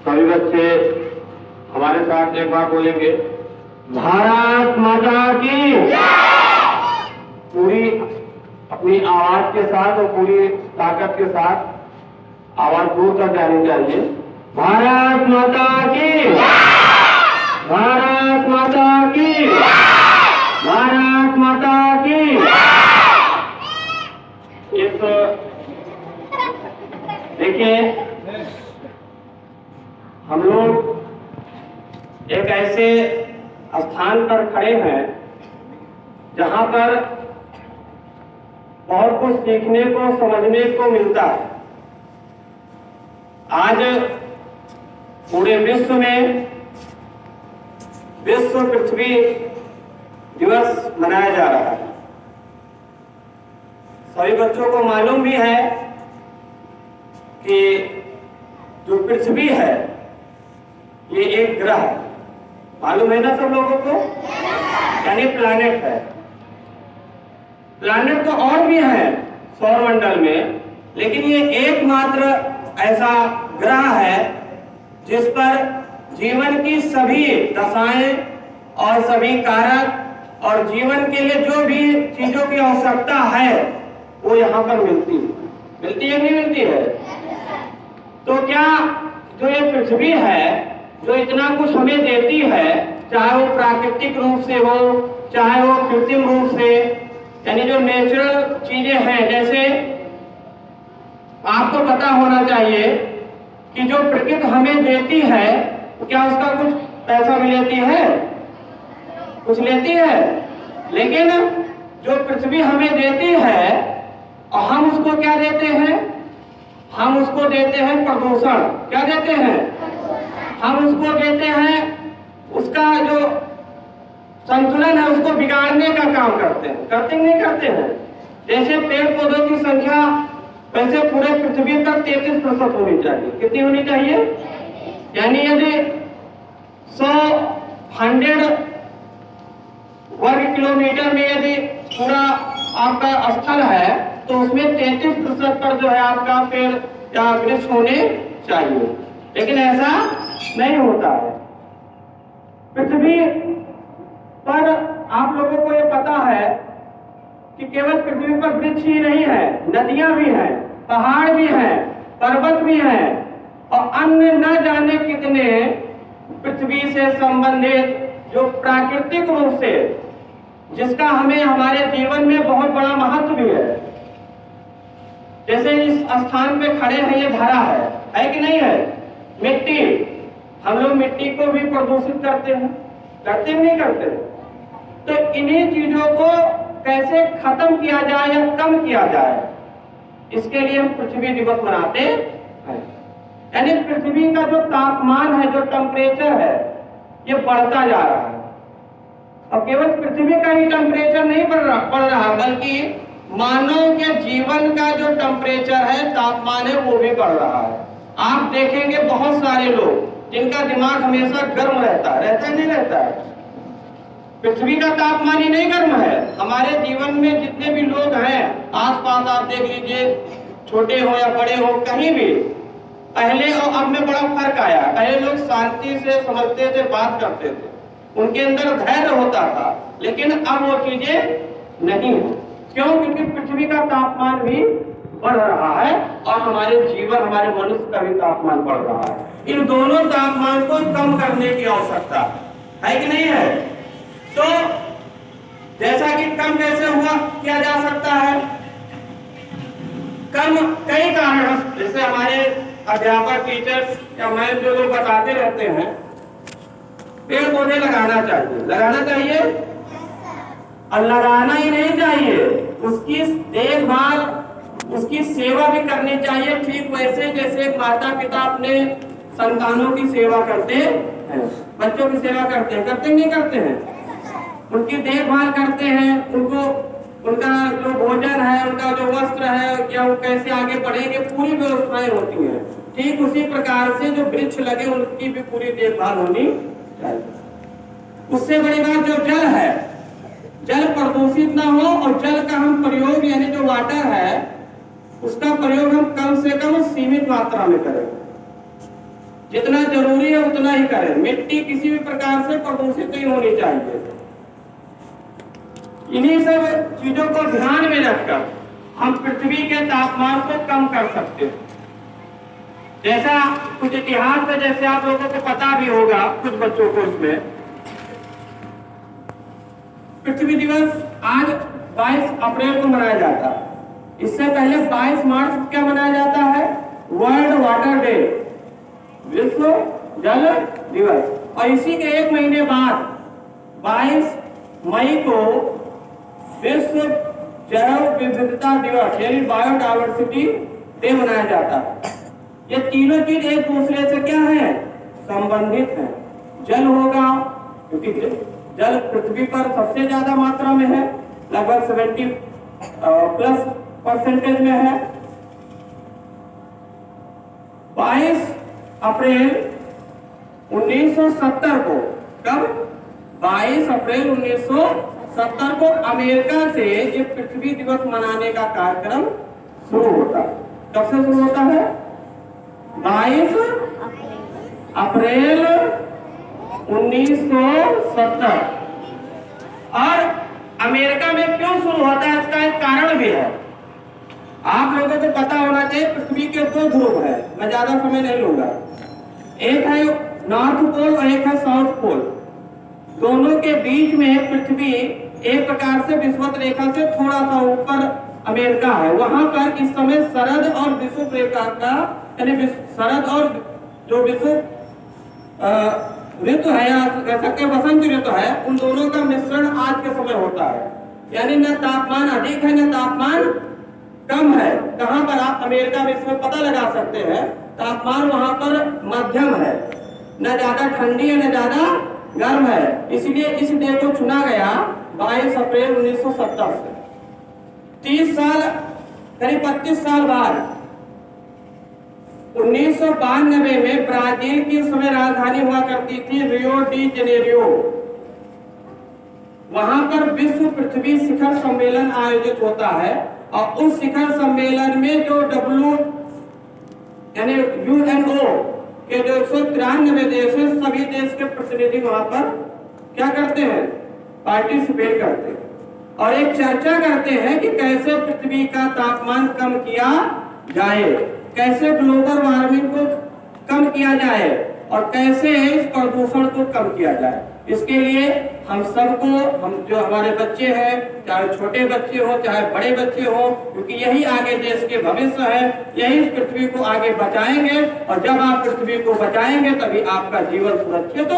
सभी बच्चे हमारे साथ एक बार बोलेंगे, भारत माता की पूरी अपनी आवाज के साथ और पूरी ताकत के साथ आवाज दूर तक जानी चाहिए। भारत माता की, भारत माता की, भारत माता की। इस देखिए, हम लोग एक ऐसे स्थान पर खड़े हैं जहां पर बहुत कुछ सीखने को, समझने को मिलता है। आज पूरे विश्व में विश्व पृथ्वी दिवस मनाया जा रहा है। सभी बच्चों को मालूम भी है कि जो पृथ्वी है ये एक ग्रह है। मालूम है ना सब लोगों को? यानी प्लैनेट है। प्लैनेट तो और भी है सौरमंडल में, लेकिन ये एकमात्र ऐसा ग्रह है जिस पर जीवन की सभी दशाएं और सभी कारक और जीवन के लिए जो भी चीजों की आवश्यकता है वो यहाँ पर मिलती है नहीं मिलती है? तो क्या जो ये पृथ्वी है जो इतना कुछ हमें देती है, चाहे वो प्राकृतिक रूप से हो, चाहे वो कृत्रिम रूप से, यानी जो नेचुरल चीजें हैं, जैसे आपको पता होना चाहिए कि जो प्रकृति हमें देती है क्या उसका कुछ पैसा भी लेती है? कुछ लेती है। लेकिन जो पृथ्वी हमें देती है और हम उसको क्या देते हैं? हम उसको देते हैं प्रदूषण। क्या देते हैं? हम उसको देते हैं, उसका जो संतुलन है उसको बिगाड़ने का काम करते हैं। करते नहीं करते हैं? जैसे पेड़ पौधों की संख्या वैसे पूरे पृथ्वी पर 33% होनी चाहिए। कितनी होनी चाहिए? यानी यदि 100 वर्ग किलोमीटर में यदि पूरा आपका स्थल है तो उसमें 33% पर जो है आपका पेड़ या वृक्ष होने चाहिए, लेकिन ऐसा नहीं होता है। पृथ्वी पर आप लोगों को ये पता है कि केवल पृथ्वी पर वृक्ष ही नहीं है, नदियां भी हैं, पहाड़ भी हैं, पर्वत भी हैं और अन्य न जाने कितने पृथ्वी से संबंधित जो प्राकृतिक रूप से जिसका हमें हमारे जीवन में बहुत बड़ा महत्व भी है। जैसे इस स्थान पे खड़े हैं, ये धरा है कि नहीं है? मिट्टी, हम लोग मिट्टी को भी प्रदूषित करते हैं, करते नहीं करते? तो इन्हीं चीजों को कैसे खत्म किया जाए या कम किया जाए, इसके लिए हम पृथ्वी दिवस मनाते हैं। यानी पृथ्वी का जो तापमान है, जो टेम्परेचर है, ये बढ़ता जा रहा है। और केवल पृथ्वी का ही टेम्परेचर नहीं बढ़ रहा बल्कि मानव के जीवन का जो टेम्परेचर है, तापमान है, वो भी बढ़ रहा है। आप देखेंगे बहुत सारे लोग जिनका दिमाग हमेशा गर्म रहता है नहीं रहता है? पृथ्वी का तापमान ही नहीं गर्म है। हमारे जीवन में जितने भी लोग हैं आसपास आप देख लीजिए, छोटे हो या बड़े हो, कहीं भी पहले और अब में बड़ा फर्क आया। पहले लोग शांति से समझते थे, बात करते थे, उनके अंदर धैर्य होता था, लेकिन अब वो चीजें नहीं है। क्यों? क्योंकि पृथ्वी का तापमान भी बढ़ रहा है और हमारे जीवन, हमारे मनुष्य का भी तापमान बढ़ रहा है। इन दोनों तापमान को कम करने की आवश्यकता है कि नहीं है? तो जैसा कि कम कैसे हुआ किया जा सकता है? कम कई कारण, जैसे हमारे अध्यापक, टीचर्स या मैं जो लोग बताते रहते हैं, पेड़ पौधे लगाना चाहिए। लगाना चाहिए और लगाना ही नहीं चाहिए, उसकी देखभाल, उसकी सेवा भी करनी चाहिए, ठीक वैसे जैसे माता पिता अपने संतानों की सेवा करते हैं, बच्चों की सेवा करते हैं। करते नहीं करते हैं? उनकी देखभाल करते हैं, उनको उनका जो भोजन है, उनका जो वस्त्र है, या वो कैसे आगे बढ़ेंगे, पूरी व्यवस्थाएं होती हैं। ठीक उसी प्रकार से जो वृक्ष लगे उनकी भी पूरी देखभाल होनी चाहिए। उससे बड़ी बात जो जल है, जल प्रदूषित ना हो और जल का हम प्रयोग, यानी जो वाटर है उसका प्रयोग हम कम से कम सीमित मात्रा में करें। जितना जरूरी है उतना ही करें। मिट्टी किसी भी प्रकार से प्रदूषित नहीं होनी चाहिए। इन्हीं सब चीजों को ध्यान में रखकर हम पृथ्वी के तापमान को कम कर सकते हैं। जैसा कुछ इतिहास है, जैसे आप लोगों को पता भी होगा, कुछ बच्चों को, इसमें पृथ्वी दिवस आज 22 अप्रैल को मनाया जाता है। इससे पहले 22 मार्च को क्या मनाया जाता है? वर्ल्ड वाटर डे, विश्व जल दिवस। और इसी के एक महीने बाद 22 मई को विश्व जैव विविधता दिवस यानी बायोडायवर्सिटी डे मनाया जाता है। ये तीनों चीज एक दूसरे से क्या है? संबंधित है। जल होगा क्योंकि जल पृथ्वी पर सबसे ज्यादा मात्रा में है, लगभग 70+ % में है। 22 अप्रैल 1970 को, कब? 22 अप्रैल 1970 को अमेरिका से ये पृथ्वी दिवस मनाने का कार्यक्रम शुरू होता है। कब से शुरू होता है? 22 अप्रैल 1970। और अमेरिका में क्यों शुरू होता है, इसका एक कारण भी है। आप लोगों को पता होना चाहिए पृथ्वी के 2 ध्रुव है। मैं ज्यादा समय नहीं लूंगा। एक है नॉर्थ पोल और एक है साउथ पोल। दोनों के बीच में पृथ्वी एक प्रकार से विषुवत रेखा से थोड़ा सा ऊपर अमेरिका है। वहां पर इस समय शरद और विषुव रेखा का यानी शरद और जो विषुव ऋतु है या वसंत ऋतु है, उन दोनों का मिश्रण आज के समय होता है। यानी न तापमान अधिक है न तापमान कम है। कहां पर आप अमेरिका में इसमें पता लगा सकते हैं, तापमान वहां पर मध्यम है, न ज्यादा ठंडी है न ज्यादा गर्म है। इसलिए इस डे को चुना गया 22 अप्रैल 1970 से। 30 साल करीब 35 साल बाद 1992 में ब्राजील की उस समय राजधानी हुआ करती थी रियो डी जेनेरियो। वहां पर विश्व पृथ्वी शिखर सम्मेलन आयोजित होता है और उस शिखर सम्मेलन में जो यानी UNO के जो 193 देश है, सभी देश के प्रतिनिधि वहां पर क्या करते हैं? पार्टिसिपेट करते हैं और एक चर्चा करते हैं कि कैसे पृथ्वी का तापमान कम किया जाए, कैसे ग्लोबल वार्मिंग को कम किया जाए और कैसे इस प्रदूषण को कम किया जाए। इसके लिए हम सबको, हम जो हमारे बच्चे हैं, चाहे छोटे बच्चे हो चाहे बड़े बच्चे हो, क्योंकि यही आगे देश के भविष्य है, यही इस पृथ्वी को आगे बचाएंगे। और जब आप पृथ्वी को बचाएंगे तभी आपका जीवन सुरक्षित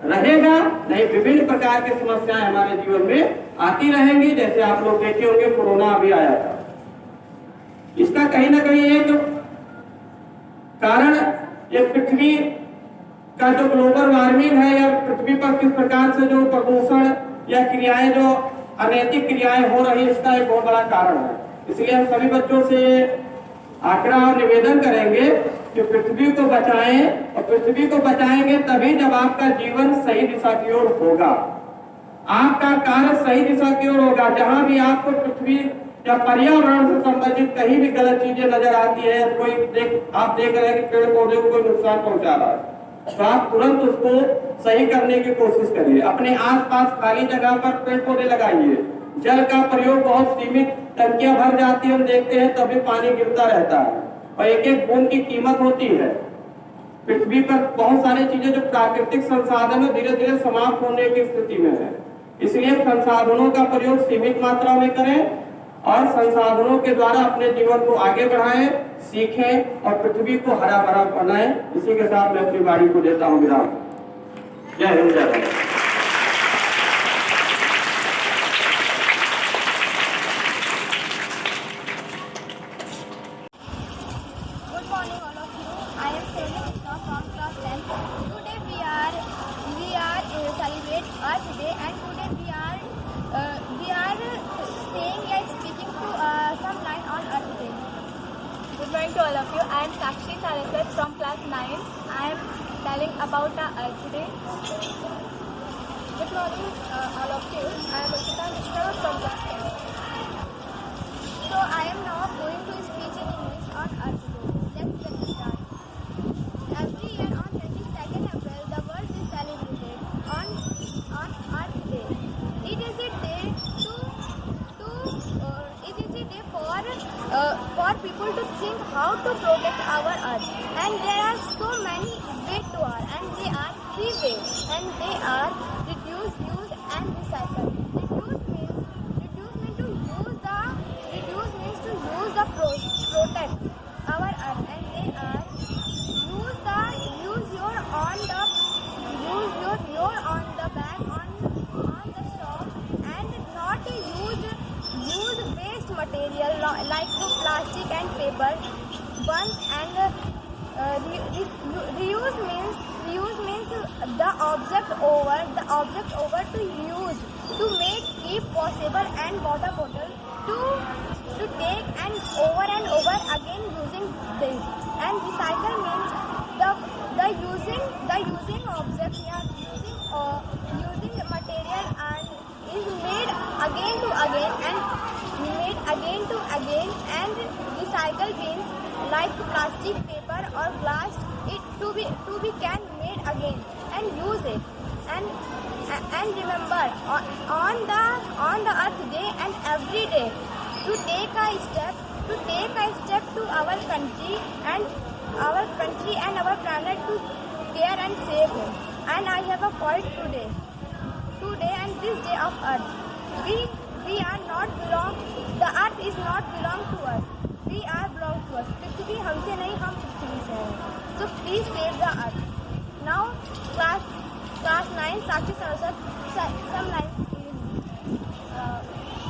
रहेगा। नहीं विभिन्न प्रकार की समस्याएं हमारे जीवन में आती रहेंगी। जैसे आप लोग देखे होंगे कोरोना अभी आया था, इसका कहीं ना कहीं एक कारण ये पृथ्वी का जो ग्लोबल वार्मिंग है या पृथ्वी पर किस प्रकार से जो प्रदूषण या क्रियाएं, जो अनैतिक क्रियाएं हो रही, इसका एक बहुत बड़ा कारण है। इसलिए हम सभी बच्चों से आग्रह और निवेदन करेंगे कि पृथ्वी को बचाएं और पृथ्वी को बचाएंगे तभी जब आपका जीवन सही दिशा की ओर होगा, आपका कार्य सही दिशा की ओर होगा। जहां भी आपको पृथ्वी या पर्यावरण से संबंधित कहीं भी गलत चीजें नजर आती है, कोई आप देख रहे हैं कि पेड़ पौधे को कोई नुकसान पहुंचा रहा है, तो आप तुरंत उसको सही करने की कोशिश करिए। अपने आसपास खाली जगह पर पेड़ पौधे लगाइए। जल का प्रयोग बहुत सीमित, टंकियां भर जाती है, हम देखते हैं तभी पानी गिरता रहता है और एक एक बूंद की कीमत होती है। पृथ्वी पर बहुत सारी चीजें जो प्राकृतिक संसाधन है धीरे धीरे समाप्त होने की स्थिति में है। इसलिए संसाधनों का प्रयोग सीमित मात्रा में करें और संसाधनों के द्वारा अपने जीवन को आगे बढ़ाएं, सीखें और पृथ्वी को हरा भरा बनाएं। इसी के साथ मैं अपनी वाणी को देता हूं विराम। जय हिंद, जय Bharat. Good morning all of you. I am Sally Krishna from class 10th. Today we are celebrate Earth Day, and today we are saying and speaking to some line on Earth Day. Good morning to all of you. I am Sakshi Tharekar from class 9. I am telling about the Earth Day. Good morning all of you. I am Akshita Mishra from class 10. So I am now going to speak in English on Earth Day. Let's get started. Every year on people to think how to protect our earth, and there are so many ways to earth, and they are 3 ways, and they are reduce, use, and recycle. Reduce means to use the protect our earth, and they are use your on the bag on the shop, and not use waste material like plastic and paper once, and reuse means the object over to use to make keep possible, and water bottle to take and over again using this, and recycle means the using object, using material and is made again to again, and recycle means like plastic, paper or glass, it to be can made again and use it, and remember on the earth day and every day to take a step to our country and our planet to care and save him. And I have a point today and this day of earth, we are not belong, the earth is not belong to us, we are belong to us. पृथ्वी हमसे नहीं, हम पृथ्वी से हैं. So please save the earth. Now class 9 Sakshi Saraswati some lines.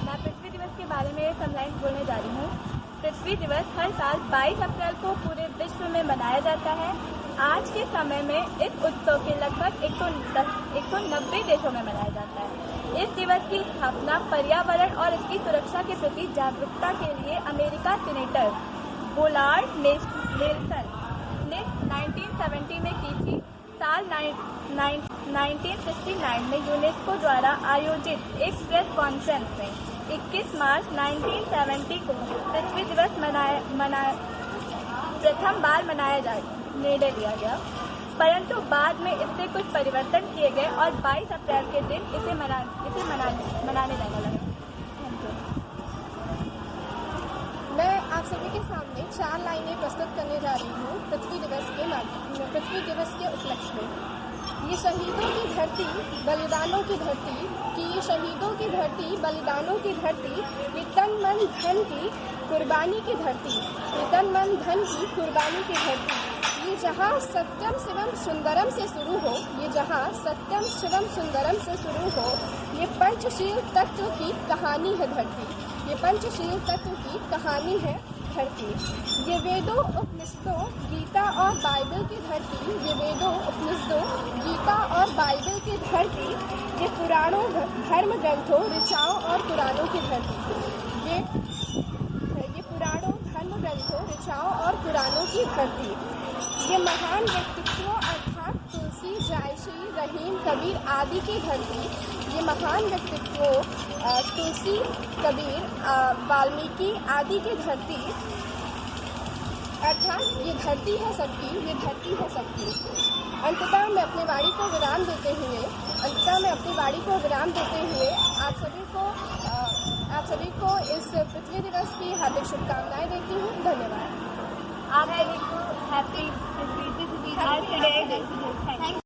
मैं पृथ्वी दिवस के बारे में some lines बोलने जा रही हूँ. पृथ्वी दिवस हर साल 22 अप्रैल को पूरे विश्व में मनाया जाता है. आज के समय में इस उत्सव के लगभग 190 देशों में मनाया जाता है. इस दिवस की स्थापना पर्यावरण और इसकी सुरक्षा के प्रति जागरूकता के लिए अमेरिका सीनेटर बोलार्ड नेल्सन ने 1970 में की थी. साल 1969 में यूनेस्को द्वारा आयोजित एक प्रेस कॉन्फ्रेंस में 21 मार्च 1970 को पृथ्वी दिवस प्रथम बार मनाया जाए निर्णय लिया गया, परंतु बाद में इससे कुछ परिवर्तन किए गए और 22 अप्रैल के दिन इसे मनाने जाने लगा. मैं आप सभी के सामने 4 लाइनें प्रस्तुत करने जा रही हूँ पृथ्वी दिवस के उपलक्ष्य में. ये शहीदों की धरती, बलिदानों की धरती, ये शहीदों की धरती, बलिदानों की धरती, ये तन मन धन की कुर्बानी की धरती, ये तन मन धन की कुर्बानी की धरती. ये जहाँ सत्यम शिवम सुंदरम से शुरू हो, ये जहाँ सत्यम शिवम सुंदरम से शुरू हो, ये पंचशील तत्व की कहानी है धरती, ये पंचशील तत्व की कहानी है धरती. ये वेदों उपनिषदों गीता और बाइबल की धरती, ये वेदों उपनिषदों गीता और बाइबल की धरती, ये पुराणों धर्म ग्रंथों ऋचाओं और पुराणों की धरती, ये पुराणों धर्म ग्रंथों ऋचाओं और पुराणों की धरती. ये महान व्यक्तित्वों अर्थात तुलसी, जायसी, रहीम, कबीर आदि की धरती, ये महान व्यक्तित्वों तुलसी, कबीर, वाल्मीकि आदि की धरती, अर्थात ये धरती है सबकी, ये धरती है सबकी. अंततः मैं अपनी वाणी को विराम देते हुए आप सभी को इस पृथ्वी दिवस की हार्दिक शुभकामनाएं देती हूँ. धन्यवाद. आप सभी को हैप्पी पृथ्वी दिवस.